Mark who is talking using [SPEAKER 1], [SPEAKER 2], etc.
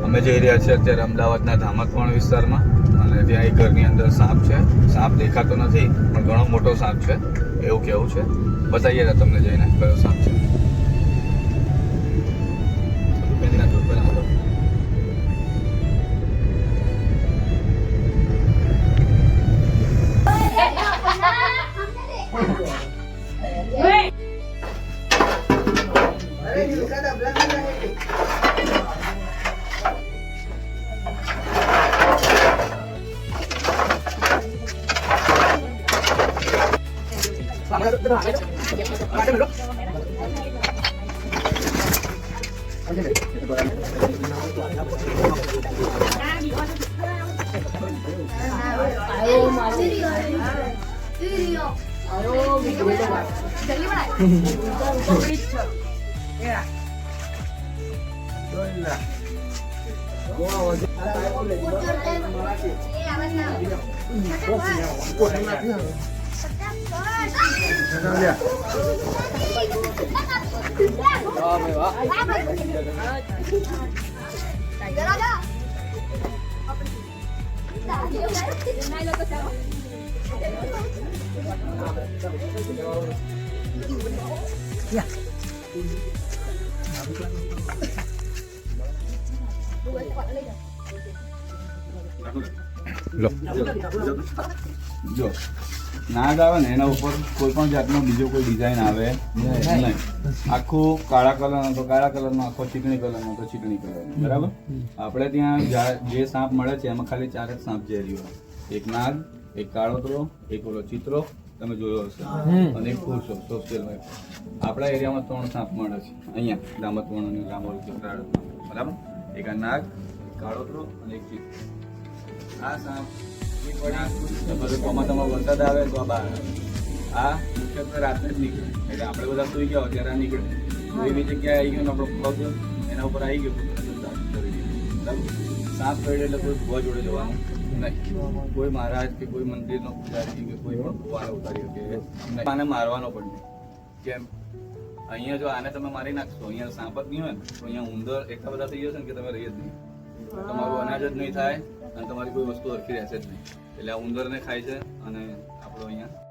[SPEAKER 1] અમે જઈ રહ્યા છીએ અત્યારે અમદાવાદના ધામતવાણ વિસ્તારમાં અને ત્યાં એક ઘરની અંદર સાપ છે. સાપ દેખાતો નથી પણ ઘણો મોટો સાપ છે એવું કહેવું છે. બતાવીએ તમને જઈને કયો સાપ છે. જો નાગ આવે ને એના ઉપર કોઈ પણ જાતનો બીજો કોઈ ડિઝાઇન આવે નહીં. આખું કાળા કલરનો તો કાળા કલરનો, આખો ચીકણી કલરનો તો ચીકણી કલરનો. બરાબર. આપણે ત્યાં જે સાપ મળે છે એમાં ખાલી 4 જ સાપ ઝેરી હોય. એક નાગ, એક કાળોતરો, એક ઓલો ચિત્રો તમે જોયો હશે, અને એક ફૂલ સોશિયલ વાઇફ. આપણા એરિયામાં 3 સાપ મળે છે અહીંયા ધામતવાણ અને રામોલ ચિત્રાળમાં. બરાબર. એક આ નાગ, એક કાળોતરો અને એક ચિત્ર. આ સાપ ચોમાસામાં વરસાદ આવે તો આ બહાર આવે. આ મુખ્યત્વે રાત્રે જ નીકળે એટલે આપણે બધા સુઈ ગયા હોય ત્યારે આ નીકળે. એવી જગ્યાએ આવી ગયો આપણો પગ એના ઉપર આવી ગયો. સાપ કરડે એટલે કોઈ ભૂવા જોડે જવાનું નહીં. કોઈ મહારાજ કે કોઈ મંદિરનો પૂજારી કે કોઈ પણ ભૂવાને ઉતારી શકે આને મારવાનો પણ નહીં. કેમ? અહીંયા જો આને તમે મારી નાખશો, અહીંયા સાપ જ નહીં હોય ને તો અહીંયા ઉંદર એટલા બધા થઈ જશે ને કે તમે રહી જ નહીં. તમારું અનાજ જ નહીં થાય અને તમારી કોઈ વસ્તુ સરખી રહેશે જ નહીં. એટલે આ ઉંદરને ખાય છે અને આપણો અહીંયા